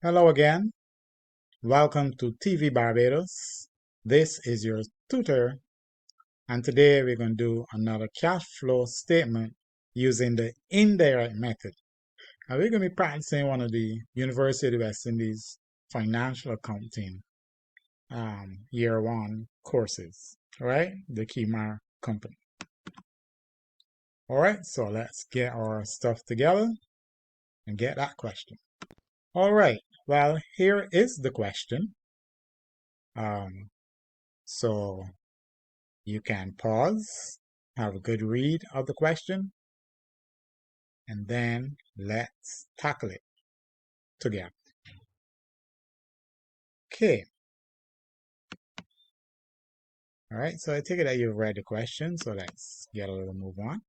Hello again. Welcome to TV Barbados. This is your tutor, and today we're going to do another cash flow statement using the indirect method. And we're going to be practicing one of the University of the West Indies Financial Accounting Year 1 courses, all right? The Kemar company. All right, so let's get our stuff together and get that question. All right, well, here is the question. So you can pause, have a good read of the question, and then let's tackle it together. Okay. All right, so I take it that you've read the question, so let's get a little move on.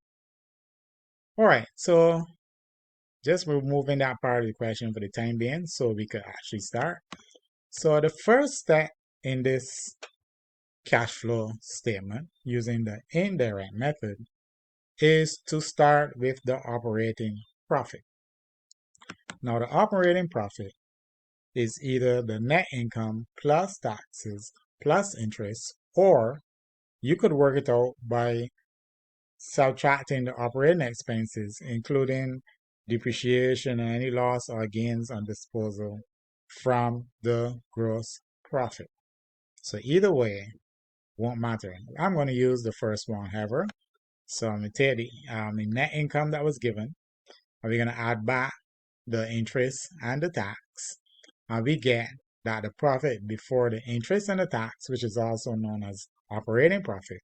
All right, so just removing that part of the question for the time being so we could actually start. So the first step in this cash flow statement using the indirect method is to start with the operating profit. Now the operating profit is either the net income plus taxes plus interest, or you could work it out by subtracting the operating expenses, including depreciation and any loss or gains on disposal from the gross profit. So either way won't matter. I'm going to use the first one, however. So I'm going to take the net income that was given, and we're going to add back the interest and the tax, and we get that the profit before the interest and the tax, which is also known as operating profit,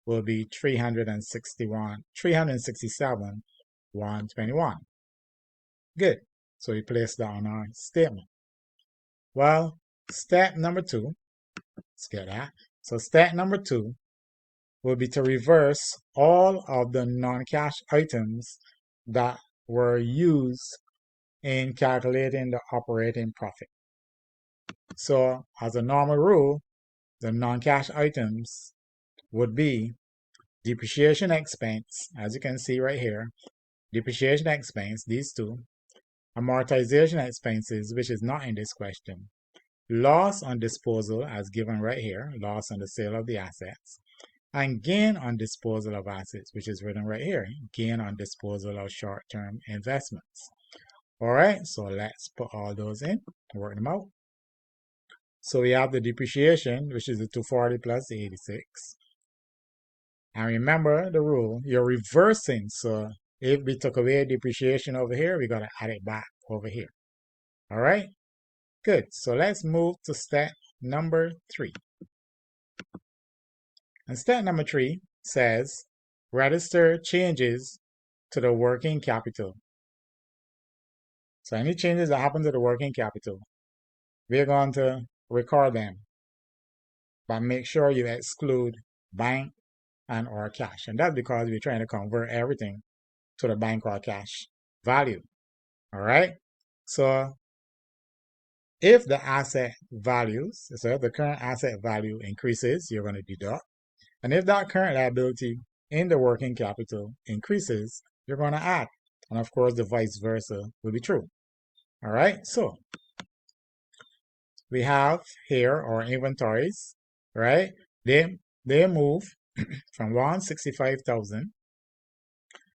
will be 367,121. Good. So we place that on our statement. Well, step number 2, let's get that. So step number 2 will be to reverse all of the non-cash items that were used in calculating the operating profit. So as a normal rule, the non-cash items would be depreciation expense, as you can see right here, depreciation expense, these two, amortization expenses, which is not in this question, loss on disposal, as given right here, loss on the sale of the assets, and gain on disposal of assets, which is written right here, gain on disposal of short-term investments. All right, so let's put all those in, work them out. So we have the depreciation, which is the 240 plus the 86. And remember the rule, you're reversing. So if we took away depreciation over here, we got to add it back over here. All right, good. So let's move to step number 3. And step number 3 says register changes to the working capital. So any changes that happen to the working capital, we're going to record them, but make sure you exclude bank and or cash. And that's because we're trying to convert everything to the bank or cash value. All right. So if the asset values, so the current asset value increases, you're going to deduct. And if that current liability in the working capital increases, you're going to add. And of course, the vice versa will be true. All right. So we have here our inventories, right? They move from 165,000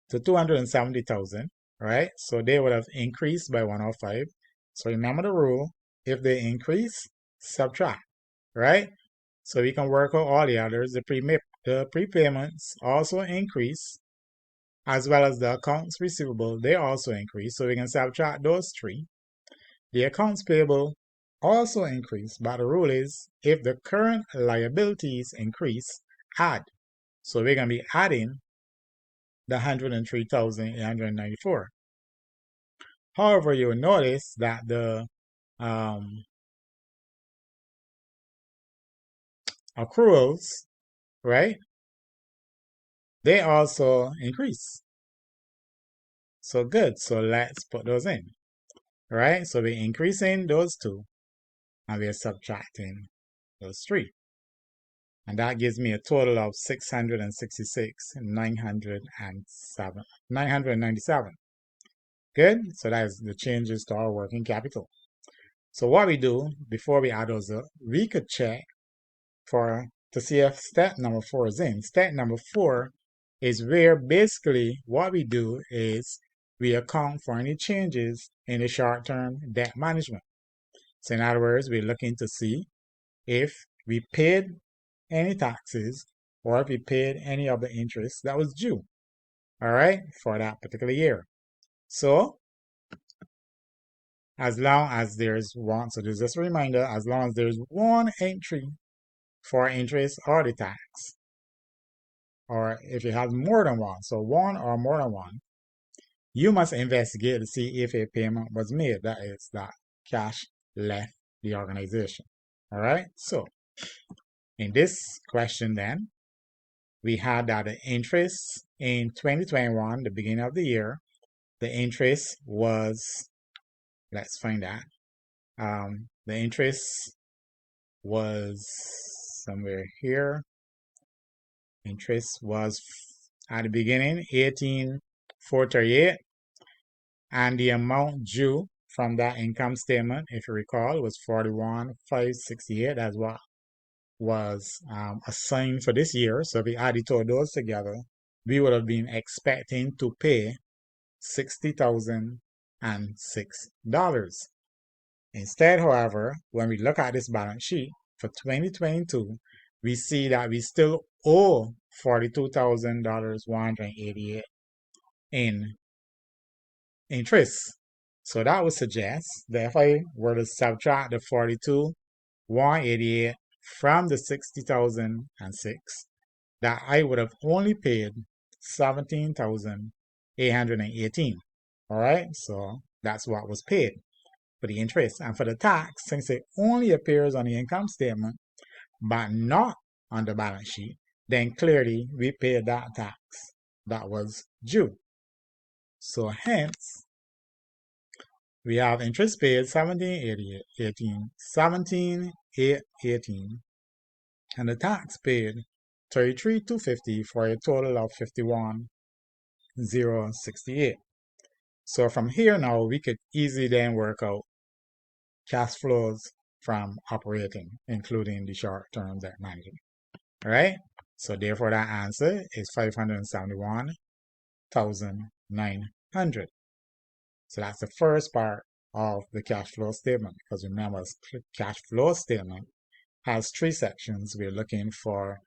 to 270,000, right? So they would have increased by 105. So remember the rule, if they increase, subtract, right? So we can work out all the others. The prepayments also increase, as well as the accounts receivable, they also increase. So we can subtract those 3. The accounts payable also increase, but the rule is if the current liabilities increase, add. So we're going to be adding the 103,894. However, you will notice that the accruals, right, they also increase. So good. So let's put those in, right? So we're increasing those 2, and we're subtracting those 3. And that gives me a total of 666,997. Good. So that is the changes to our working capital. So what we do before we add those up, we could check to see if step number 4 is in. Step number 4 is where basically what we do is we account for any changes in the short-term debt management. So in other words, we're looking to see if we paid any taxes or if we paid any of the interest that was due, all right, for that particular year. So as long as there's one, so there's just a reminder, as long as there's one entry for interest or the tax, or if you have more than one, so one or more than one, you must investigate to see if a payment was made, that is, that cash left the organization. All right, so in this question then, we had that the interest in 2021, the beginning of the year, the interest was, let's find that, the interest was somewhere here. Interest was at the beginning $18,438, and the amount due from that income statement, if you recall, was $41,568. That's what was assigned for this year. So if we added all those together, we would have been expecting to pay $60,006. Instead, however, when we look at this balance sheet for 2022, we see that we still owe $42,188 in interest. So that would suggest that if I were to subtract the $42,188 from the $60,006, that I would have only paid $17,818. All right, so that's what was paid for the interest. And for the tax, since it only appears on the income statement but not on the balance sheet, then clearly we paid that tax that was due. So hence, we have interest paid $17,818, and the tax paid $33,250 for a total of $51,068. So from here now, we could easily then work out cash flows from operating, including the short-term debt management. All right? So therefore, that answer is $571,900. So that's the first part of the cash flow statement, because remember, cash flow statement has 3 sections. We're looking for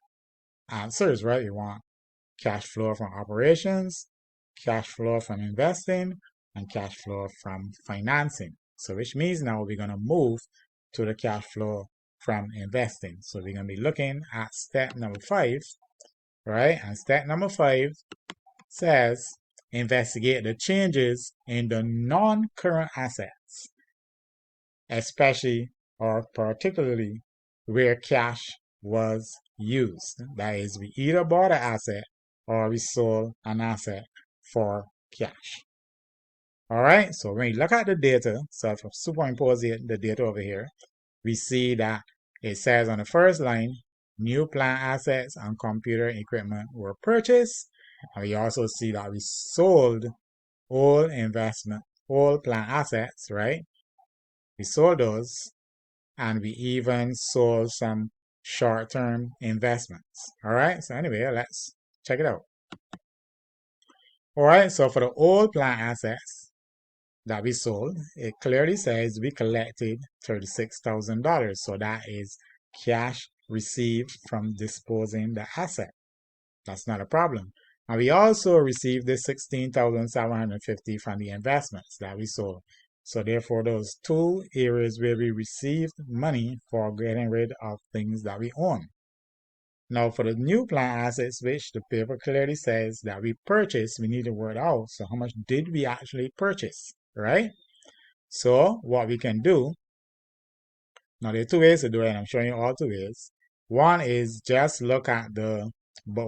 answers, right? You want cash flow from operations, cash flow from investing, and cash flow from financing. So which means now we're going to move to the cash flow from investing. So we're going to be looking at step number 5, right? And step number 5 says investigate the changes in the non-current assets, especially or particularly where cash was used. That is, we either bought an asset or we sold an asset for cash. All right, so when you look at the data, so if I superimpose the data over here, we see that it says on the first line, new plant assets and computer equipment were purchased. And we also see that we sold old plant assets, right? We sold those, and we even sold some short-term investments. All right, so anyway, let's check it out. All right, so for the old plant assets that we sold, it clearly says we collected $36,000. So that is cash received from disposing the asset. That's not a problem. And we also received the $16,750 from the investments that we sold. So therefore, those 2 areas where we received money for getting rid of things that we own. Now for the new plant assets, which the paper clearly says that we purchased, we need to work out. So how much did we actually purchase, right? So what we can do, now there are 2 ways to do it, and I'm showing you all 2 ways. One is just look at the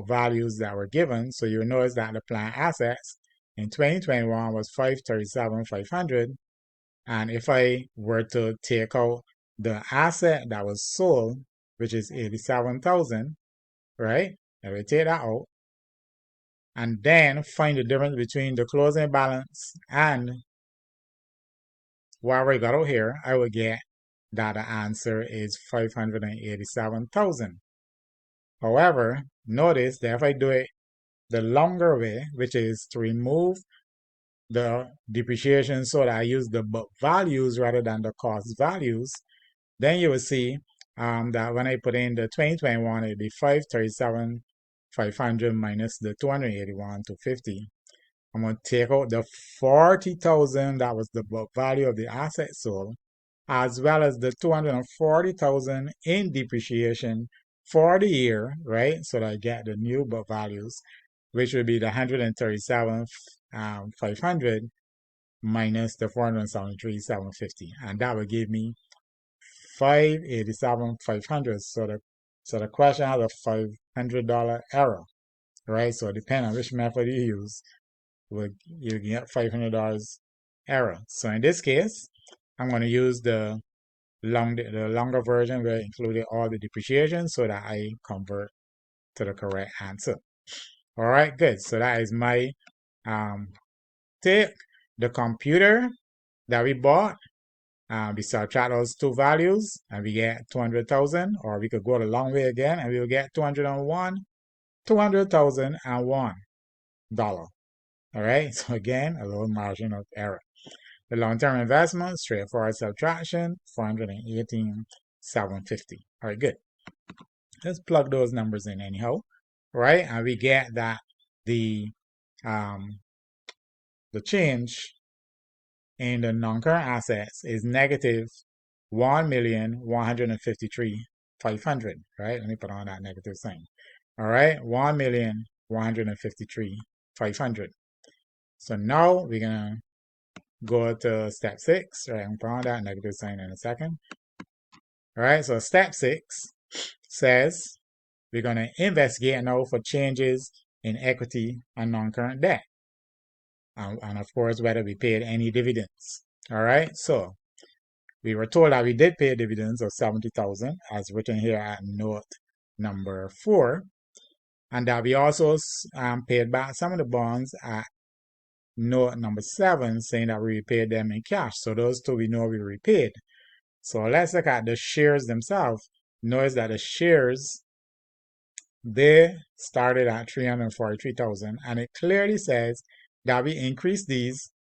values that were given. So you'll notice that the plant assets in 2021 was $537,500. And if I were to take out the asset that was sold, which is $87,000, right? I will take that out and then find the difference between the closing balance and what we got out here. I will get that the answer is 587,000. However, notice that if I do it the longer way, which is to remove the depreciation so that I use the book values rather than the cost values, then you will see that when I put in the 2021, it'll be 537,500 minus the 281,250. I'm going to take out the 40,000 that was the book value of the asset sold, as well as the 240,000 in depreciation for the year, right? So that I get the new book values, which would be the 137,500 minus the 473,750, and that would give me 587,500. So the question has a $500 error, right? So depending on which method you use, you get $500 error. So in this case, I'm going to use the longer version where I included all the depreciation so that I convert to the correct answer. All right, good. So that is my take the computer that we bought. We subtract those two values and we get 200,000, or we could go the long way again and we will get $200,001. All right, so again, a little margin of error. The long-term investment, straightforward subtraction, 418,750. All right, good. Let's plug those numbers in anyhow, right? And we get that the change in the non-current assets is negative 1,153,500, right? Let me put on that negative sign. All right, 1,153,500. So now we're gonna go to step 6, right? I'm put on that negative sign in a second. All right, so step 6 says we're gonna investigate now for changes in equity and non-current debt. And of course, whether we paid any dividends. All right, so we were told that we did pay dividends of 70,000 as written here at note number 4, and that we also paid back some of the bonds at note number 7, saying that we repaid them in cash. So those two we know we repaid. So let's look at the shares themselves. Notice that the shares, they started at 343,000, and it clearly says that we increased these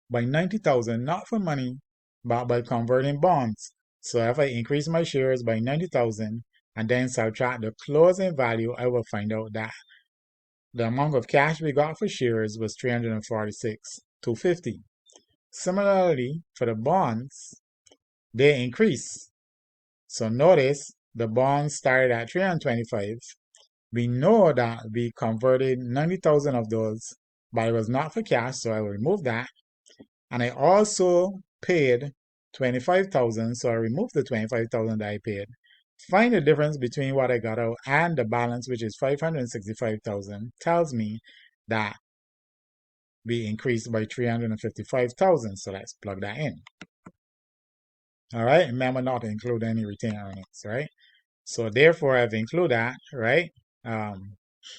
by 90,000, not for money, but by converting bonds. So if I increase my shares by 90,000 and then subtract the closing value, I will find out that the amount of cash we got for shares was 346,250. Similarly, for the bonds, they increase. So notice the bonds started at 325. We know that we converted 90,000 of those, but it was not for cash, so I will remove that. And I also paid 25,000, so I removed the 25,000 that I paid. Find the difference between what I got out and the balance, which is 565,000, tells me that we increased by 355,000. So let's plug that in. All right, remember not to include any retained earnings, right? So therefore, I've included that, right?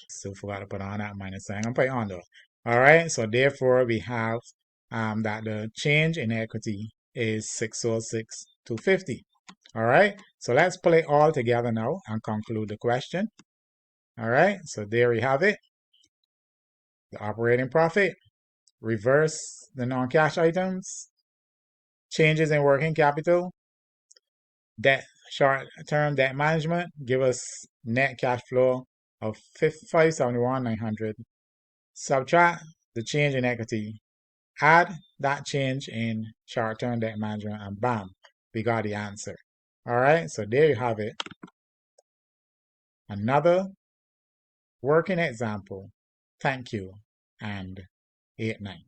Still forgot to put on that minus sign. I'm putting on though. All right, so therefore we have that the change in equity is 606,250. All right, so let's pull it all together now and conclude the question. All right, so there we have it. The operating profit, reverse the non-cash items, changes in working capital, debt, short-term debt management, give us net cash flow of 571,900. Subtract the change in equity, add that change in short-term debt management, and bam, we got the answer. All right, so there you have it. Another working example. Thank you, and 8-9.